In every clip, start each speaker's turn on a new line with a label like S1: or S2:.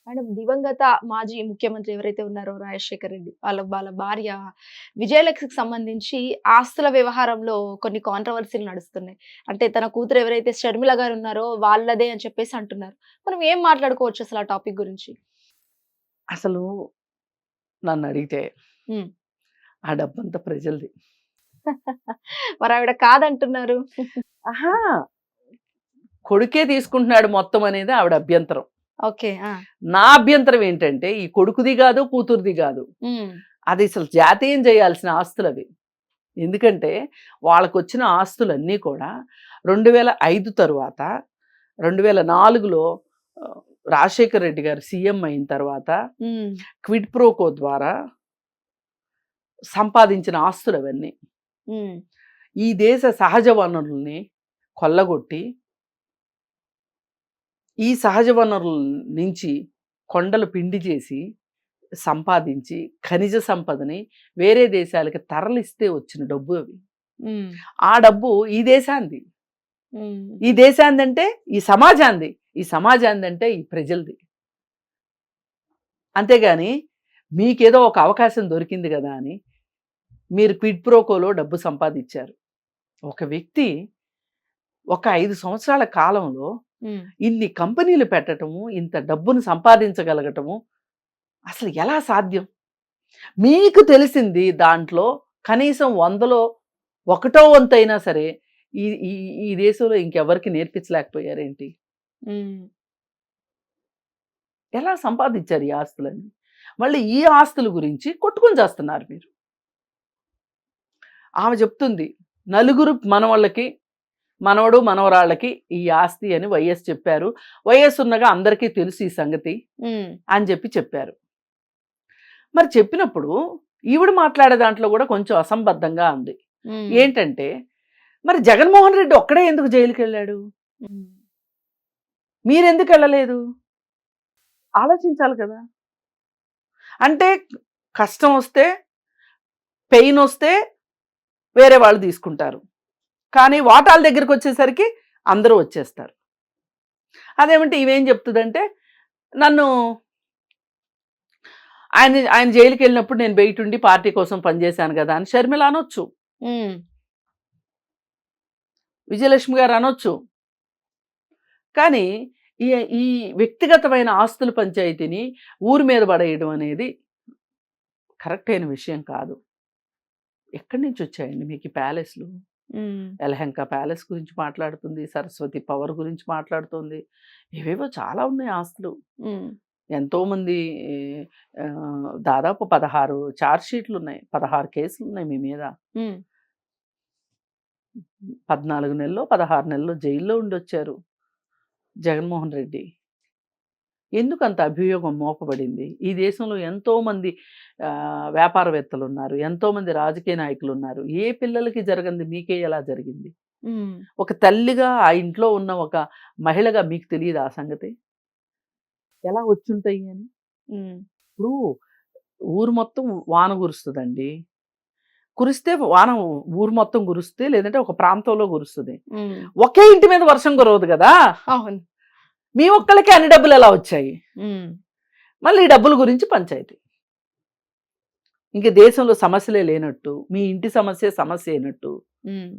S1: Madam దివంగత మాజీ ముఖ్యమంత్రి ఎవరైతే ఉన్నారో రాజశేఖర్ రెడ్డి వాళ్ళ భార్య విజయలక్ష్మికి సంబంధించి ఆస్తుల వ్యవహారంలో కొన్ని కాంట్రవర్సీలు నడుస్తున్నాయి. అంటే తన కూతురు ఎవరైతే షర్మిల గారు ఉన్నారో వాళ్ళదే అని చెప్పేసి అంటున్నారు. మనం ఏం మాట్లాడుకోవచ్చు అసలు ఆ టాపిక్ గురించి?
S2: అసలు నన్ను అడిగితే
S1: హ్మ్.
S2: ఆ డబ్బంతా ప్రజలది.
S1: మరి ఆవిడ కాదంటున్నారు.
S2: ఆహా! కొడుకే తీసుకుంటున్నాడు మొత్తం అనేది ఆవిడ అభ్యంతరం.
S1: ఓకే. ఆ!
S2: నా అభ్యంతరం ఏంటంటే ఈ కొడుకుది గాదు, కూతురిది గాదు.
S1: హ్మ్.
S2: అది అసలు జాతీయం చేయాల్సిన ఆస్తులవి. ఎందుకంటే వాళ్ళకొచ్చిన ఆస్తులన్నీ కూడా 2005 తరువాత 2004లో రాజశేఖర రెడ్డి గారు సీఎం అయిన తర్వాత
S1: హ్మ్.
S2: క్విడ్ ప్రోకో ద్వారా సంపాదించిన ఆస్తులు అవన్నీ.
S1: హ్మ్.
S2: ఈ దేశ సహజ వనరుల్ని కొల్లగొట్టి ఈ సహజ వనరుల నుంచి కొండలు పిండి చేసి సంపాదించి ఖనిజ సంపదని వేరే దేశాలకి తరలిస్తే వచ్చిన డబ్బు అవి.
S1: హ్మ్.
S2: ఆ డబ్బు ఈ దేశాంది.
S1: హ్మ్.
S2: ఈ దేశాందంటే ఈ సమాజాంది. ఈ సమాజాందంటే ఈ ప్రజలది. అంతేగాని మీకేదో ఒక అవకాశం దొరికింది కదా అని మీరు క్విడ్ ప్రోకోలో డబ్బు సంపాదించారు. ఒక వ్యక్తి ఒక 5 సంవత్సరాల కాలంలో
S1: హ్మ్.
S2: ఇన్ని కంపెనీలు పెట్టటము, ఇంత డబ్బును సంపాదించగలగటము అసలు ఎలా సాధ్యం? మీకు తెలిసింది దాంట్లో కనీసం 100లో ఒకటో వంతైనా సరే ఈ ఈ ఈ దేశంలో ఇంకెవరికి నేర్పించలేకపోయారేంటి?
S1: హ్మ్.
S2: ఎలా సంపాదించారు ఈ ఆస్తులన్నీ? మళ్ళీ ఈ ఆస్తుల గురించి కొట్టుకొని చేస్తున్నారు మీరు. ఆమె చెప్తుంది నలుగురు మనవళ్ళకి మనవడు మనవరాళ్ళకి ఈ ఆస్తి అని వైఎస్ చెప్పారు. వైఎస్ ఉన్నగా అందరికీ తెలుసు ఈ సంగతి
S1: హ్మ్.
S2: అని చెప్పారు. మరి చెప్పినప్పుడు ఈవిడ మాట్లాడే దాంట్లో కూడా కొంచెం అసంబద్ధంగా ఉంది.
S1: హ్మ్.
S2: ఏంటంటే మరి జగన్మోహన్ రెడ్డి ఒక్కడే ఎందుకు జైలుకి వెళ్ళాడు?
S1: హ్మ్.
S2: మీరెందుకు వెళ్ళలేదు? ఆలోచించాలి కదా. అంటే కష్టం వస్తే పెయిన్ వస్తే వేరే వాళ్ళు తీసుకుంటారు. కానీ వాటాల దగ్గరికి వచ్చేసరికి అందరూ వచ్చేస్తారు. అదేమంటే ఇవేం చెప్తుందంటే నన్ను ఆయన జైలుకి వెళ్ళినప్పుడు నేను బయట ఉండి పార్టీ కోసం పనిచేశాను కదా అని షర్మిల అనొచ్చు,
S1: హ్మ్.
S2: విజయలక్ష్మి గారు అనొచ్చు. కానీ ఈ ఈ వ్యక్తిగతమైన ఆస్తుల పంచాయతీని ఊరి మీద పడేయడం అనేది కరెక్ట్ అయిన విషయం కాదు. ఎక్కడి నుంచి వచ్చాయండి మీకు ఈ ప్యాలెస్లు?
S1: హ్మ్.
S2: యలహంక ప్యాలెస్ గురించి మాట్లాడుతుంది, సరస్వతి పవర్ గురించి మాట్లాడుతుంది, ఏవేవో చాలా ఉన్నాయి ఆస్తులు.
S1: హ్మ్.
S2: ఎంతోమంది దాదాపు 16 ఛార్జ్ షీట్లు ఉన్నాయి, 16 కేసులు ఉన్నాయి మీ మీద.
S1: హ్మ్.
S2: 14 నెలల్లో 16 నెలల్లో జైల్లో ఉండొచ్చారు జగన్మోహన్ రెడ్డి. ఎందుకంత అభియోగం మోపబడింది? ఈ దేశంలో ఎంతోమంది వ్యాపారవేత్తలు ఉన్నారు, ఎంతోమంది రాజకీయ నాయకులు ఉన్నారు. ఏ పిల్లలకి జరగంది మీకే ఎలా జరిగింది?
S1: హ్మ్.
S2: ఒక తల్లిగా ఆ ఇంట్లో ఉన్న ఒక మహిళగా మీకు తెలియదు ఆ సంగతి? ఎలా వచ్చుంటాయి అని?
S1: హ్మ్.
S2: ఇప్పుడు ఊరు మొత్తం వాన కురుస్తుందండి. కురిస్తే వాన ఊరు మొత్తం కురిస్తే లేదంటే ఒక ప్రాంతంలో కురుస్తుంది.
S1: హ్మ్.
S2: ఒకే ఇంటి మీద వర్షం కురవదు కదా.
S1: అవును.
S2: మీ ఒక్కళ్ళకి అన్ని డబ్బులు ఎలా వచ్చాయి?
S1: హ్మ్.
S2: మళ్ళీ ఈ డబ్బుల గురించి పంచాయతీ. ఇంక దేశంలో సమస్యలే లేనట్టు, మీ ఇంటి సమస్య అయినట్టు.
S1: హ్మ్.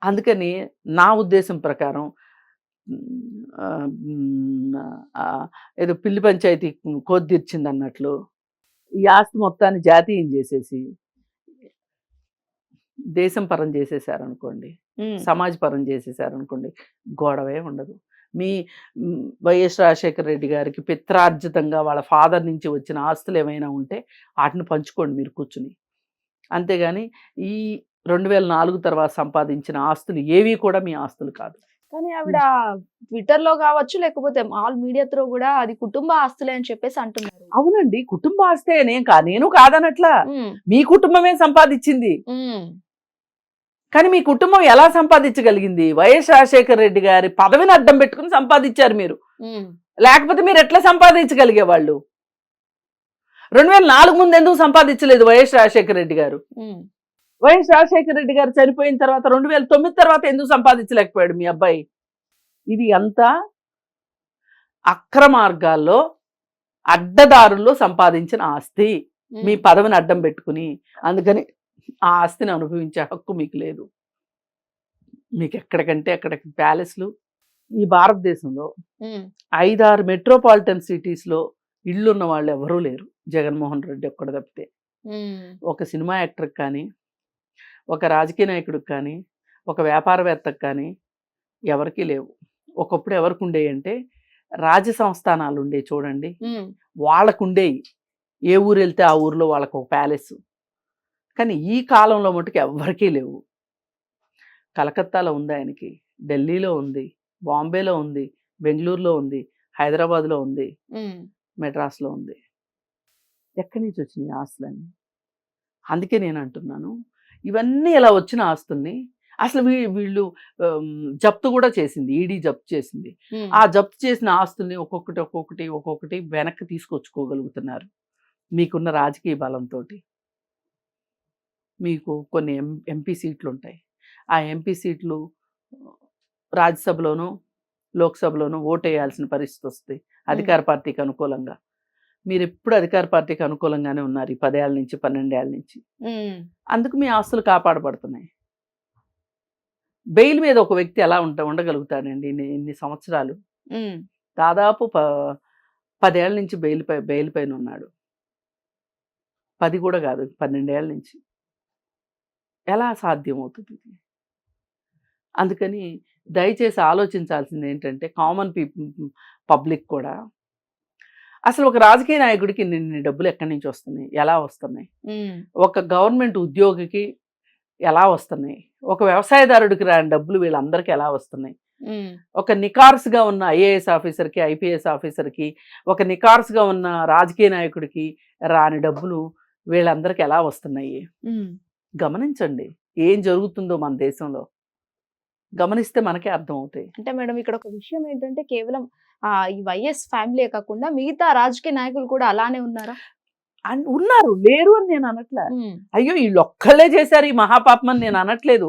S2: అందుకని నా ఉద్దేశం ప్రకారం ఆహ్, హ్మ్, ఏదో పిల్లి పంచాయతీ కోతి తీర్చిందన్నట్లు ఈ ఆస్తి మొత్తాన్ని జాతీయం చేసేసి దేశం పరం చేసేసారనుకోండి,
S1: హ్మ్.
S2: సమాజ పరం చేసేసారనుకోండి, గొడవే ఉండదు. మీ వైఎస్ రాజశేఖర రెడ్డి గారికి పిత్రార్జితంగా వాళ్ళ ఫాదర్ నుంచి వచ్చిన ఆస్తులు ఏమైనా ఉంటే వాటిని పంచుకోండి మీరు కూర్చుని. అంతేగాని ఈ 2004 తర్వాత సంపాదించిన ఆస్తులు ఏవి కూడా మీ ఆస్తులు కాదు.
S1: కానీ ఆవిడ ట్విట్టర్‌లో గావచ్చు, లేకపోతే ఆల్ మీడియా త్రూ గూడా అది కుటుంబ ఆస్తులే అని చెప్పేసి అంటున్నారు.
S2: అవునండి, కుటుంబ ఆస్తే నేను కాదనట్లా.
S1: హ్మ్.
S2: మీ కుటుంబమే సంపాదించింది.
S1: హ్మ్.
S2: కానీ మీ కుటుంబం ఎలా సంపాదించగలిగింది? వైఎస్ రాజశేఖర రెడ్డి గారి పదవిని అడ్డం పెట్టుకుని సంపాదించారు మీరు.
S1: హ్మ్.
S2: లేకపోతే మీరు ఎట్లా సంపాదించగలిగేవాళ్ళు? 2004 ముందు ఎందుకు సంపాదించలేదు వైఎస్ రాజశేఖర రెడ్డి గారు?
S1: హ్మ్.
S2: వైఎస్ రాజశేఖర రెడ్డి గారు చనిపోయిన తర్వాత 2009 తర్వాత ఎందుకు సంపాదించలేకపోయాడు మీ అబ్బాయి? ఇది అంతా అక్రమార్గాల్లో అడ్డదారుల్లో సంపాదించిన ఆస్తి, మీ పదవిని అడ్డం పెట్టుకుని. అందుకని ఆ ఆస్తిని అనుభవించే హక్కు మీకు లేదు. మీకు ఎక్కడికంటే అక్కడికి ప్యాలెస్లు. ఈ భారతదేశంలో 5-6 మెట్రోపాలిటన్ సిటీస్లో ఇళ్ళున్న వాళ్ళు ఎవరూ లేరు, జగన్మోహన్ రెడ్డి ఒక్కడు తప్పితే. ఒక సినిమా యాక్టర్కి కానీ, ఒక రాజకీయ నాయకుడికి కానీ, ఒక వ్యాపారవేత్తకు కానీ ఎవరికీ లేవు. ఒకప్పుడు ఎవరికి ఉండేవి అంటే రాజ్య సంస్థానాలు ఉండేవి చూడండి, వాళ్ళకు ఉండేవి. ఏ ఊరు వెళ్తే ఆ ఊరిలో వాళ్ళకు ఒక ప్యాలెస్. కానీ ఈ కాలంలో మటుకు ఎవరికీ లేవు. కలకత్తాలో ఉంది ఆయనకి, ఢిల్లీలో ఉంది, బాంబేలో ఉంది, బెంగళూరులో ఉంది, హైదరాబాద్లో ఉంది, మెడ్రాస్లో ఉంది. ఎక్కడి నుంచి వచ్చినాయి ఆస్తులన్నీ? అందుకే నేను అంటున్నాను, ఇవన్నీ ఇలా వచ్చిన ఆస్తుల్ని అసలు వీళ్ళు జప్తు కూడా చేసింది, ఈడీ జప్తు చేసింది. ఆ జప్తు చేసిన ఆస్తుల్ని ఒక్కొక్కటి వెనక్కి తీసుకొచ్చుకోగలుగుతున్నారు మీకున్న రాజకీయ బలంతో. మీకు కొన్ని ఎంపీ సీట్లు ఉంటాయి, ఆ ఎంపీ సీట్లు రాజ్యసభలోనూ లోక్సభలోనూ ఓటేయాల్సిన పరిస్థితి వస్తుంది అధికార పార్టీకి అనుకూలంగా. మీరు ఎప్పుడు అధికార పార్టీకి అనుకూలంగానే ఉన్నారు ఈ 10 ఏళ్ళ నుంచి 12 ఏళ్ళ నుంచి. అందుకు మీ ఆస్తులు కాపాడబడుతున్నాయి. బెయిల్ మీద ఒక వ్యక్తి ఎలా ఉండగలుగుతాడండి ఇన్ని సంవత్సరాలు? దాదాపు 10 ఏళ్ళ నుంచి బెయిల్ పైన ఉన్నాడు. 10 కూడా కాదు, 12 ఏళ్ళ నుంచి. ఎలా సాధ్యమవుతుంది? అందుకని దయచేసి ఆలోచించాల్సింది ఏంటంటే కామన్ పబ్లిక్ కూడా, అసలు ఒక రాజకీయ నాయకుడికి ఇన్ని డబ్బులు ఎక్కడి నుంచి వస్తున్నాయి, ఎలా వస్తున్నాయి? ఒక గవర్నమెంట్ ఉద్యోగికి ఎలా వస్తున్నాయి? ఒక వ్యవసాయదారుడికి రాని డబ్బులు వీళ్ళందరికీ ఎలా వస్తున్నాయి? ఒక నికార్స్గా ఉన్న ఐఏఎస్ ఆఫీసర్కి, ఐపీఎస్ ఆఫీసర్కి, ఒక నికార్స్గా ఉన్న రాజకీయ నాయకుడికి రాని డబ్బులు వీళ్ళందరికీ ఎలా వస్తున్నాయి? గమనించండి ఏం జరుగుతుందో మన దేశంలో. గమనిస్తే మనకే అర్థం అవుతాయి.
S1: అంటే మేడం ఇక్కడ ఒక విషయం ఏంటంటే కేవలం ఈ వైఎస్ ఫ్యామిలీ కాకుండా మిగతా రాజకీయ నాయకులు కూడా అలానే ఉన్నారా?
S2: ఉన్నారు, లేరు అని నేను అనట్లే. అయ్యో వీళ్ళు ఒక్కళ్ళే చేశారు ఈ మహాపాపం అని నేను అనట్లేదు.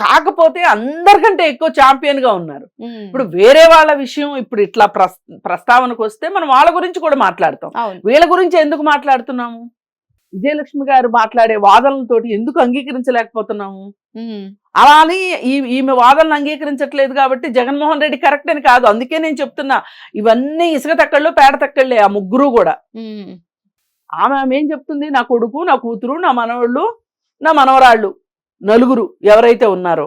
S2: కాకపోతే అందరికంటే ఎక్కువ ఛాంపియన్ గా ఉన్నారు. ఇప్పుడు వేరే వాళ్ళ విషయం ఇప్పుడు ఇట్లా ప్రస్తావనకు వస్తే మనం వాళ్ళ గురించి కూడా మాట్లాడతాం. వీళ్ళ గురించి ఎందుకు మాట్లాడుతున్నాము? విజయలక్ష్మి గారు మాట్లాడే వాదనలతోటి ఎందుకు అంగీకరించలేకపోతున్నాము? అలా అని ఈమె వాదనలు అంగీకరించట్లేదు కాబట్టి జగన్మోహన్ రెడ్డి కరెక్ట్ అని కాదు. అందుకే నేను చెప్తున్నా, ఇవన్నీ ఇసుక తక్కళ్ళు పేడ తక్కళ్ళే ఆ ముగ్గురు కూడా. ఆమె ఏం చెప్తుంది, నా కొడుకు, నా కూతురు, నా మనవాళ్ళు, నా మనవరాళ్ళు, నలుగురు ఎవరైతే ఉన్నారో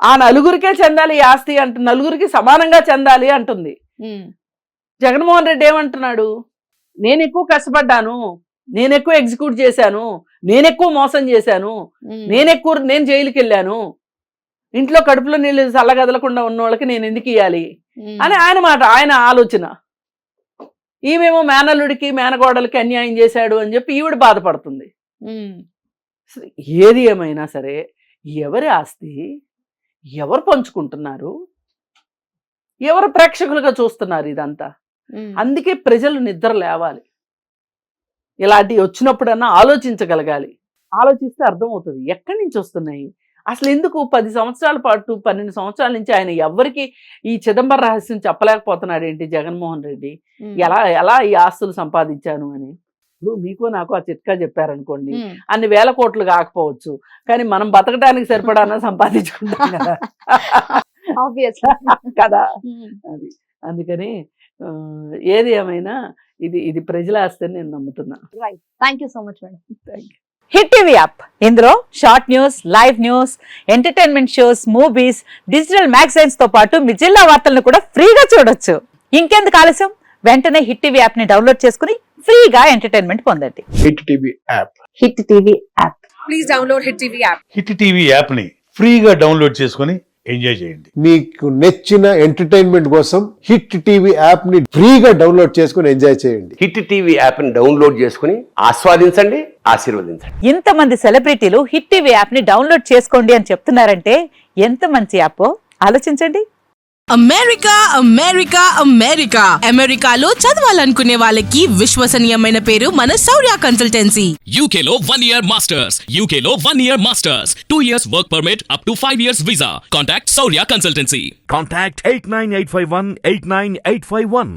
S2: ఆ నలుగురికే చెందాలి ఈ ఆస్తి అంటు, నలుగురికి సమానంగా చెందాలి అంటుంది. జగన్మోహన్ రెడ్డి ఏమంటున్నాడు, నేను ఎక్కువ కష్టపడ్డాను, నేను ఎక్కువ ఎగ్జిక్యూట్ చేశాను, నేను ఎక్కువ మోసం చేశాను, నేను జైలుకి వెళ్ళాను, ఇంట్లో కడుపులో నీళ్ళు చల్లగదలకుండా ఉన్న వాళ్ళకి నేను ఎందుకు ఇవ్వాలి అని ఆయన మాట, ఆయన ఆలోచన. ఈమెమో మేనల్లుడికి మేనగోడలకి అన్యాయం చేశాడు అని చెప్పి ఈవిడ బాధపడుతుంది. ఏది ఏమైనా సరే ఎవరి ఆస్తి ఎవరు పంచుకుంటున్నారు, ఎవరు ప్రేక్షకులుగా చూస్తున్నారు ఇదంతా? అందుకే ప్రజలు నిద్ర లేవాలి. ఇలాంటివి వచ్చినప్పుడన్నా ఆలోచించగలగాలి. ఆలోచిస్తే అర్థమవుతుంది ఎక్కడి నుంచి వస్తున్నాయి అసలు. ఎందుకు 10 సంవత్సరాల పాటు 12 సంవత్సరాల నుంచి ఆయన ఎవరికి ఈ చిదంబర రహస్యం చెప్పలేకపోతున్నాడు ఏంటి జగన్మోహన్ రెడ్డి? ఎలా ఈ ఆస్తులు సంపాదించాను అని. ఇప్పుడు మీకు నాకు ఆ చిట్కా చెప్పారనుకోండి, అన్ని వేల కోట్లు కాకపోవచ్చు, కానీ మనం బతకడానికి సరిపడానా సంపాదించుకుంటాం కదా కదా. అది అందుకని ఏది ఏమైనా ఇది ప్రజల ఆస్తి అని నేను నమ్ముతున్నా.
S1: Thank you so much madam.
S2: Thank you.
S3: Hit TV app, ఇందులో short news, live news, entertainment shows, movies, digital magazines తో పాటు మీ జిల్లా వార్తలను కూడా ఫ్రీగా చూడొచ్చు. ఇంకెందుకు ఆలస్యం, వెంటనే హిట్ టీవీ యాప్ ని డౌన్లోడ్ చేసుకుని ఫ్రీగా ఎంటర్టైన్మెంట్ పొందండి.
S4: Hit TV app.
S3: Hit TV app.
S5: Please download hit TV app.
S6: Hit TV app ని ఫ్రీగా డౌన్లోడ్ చేసుకుని ఎంజాయ్ చేయండి.
S4: మీకు నచ్చిన ఎంటర్టైన్మెంట్ కోసం హిట్ టీవీ యాప్ ని ఫ్రీగా డౌన్లోడ్ చేసుకుని ఎంజాయ్ చేయండి.
S7: హిట్ టీవీ యాప్ ని డౌన్లోడ్ చేసుకుని ఆస్వాదించండి, ఆశీర్వదించండి.
S3: ఇంతమంది సెలబ్రిటీలు హిట్ టీవీ యాప్ ని డౌన్లోడ్ చేసుకోండి అని చెప్తున్నారంటే ఎంత మంచి యాప్ ఆలోచించండి.
S5: అమెరికా అమెరికాలో చదవాలనుకునే వాళ్ళకి విశ్వసనీయమైన పేరు మన శౌర్య కన్సల్టెన్సీ.
S8: UK లో 1 year masters, UK లో 1 year masters, 2 years work permit up to 5 years visa. Contact Saurya Consultancy.
S9: Contact 89851 89851.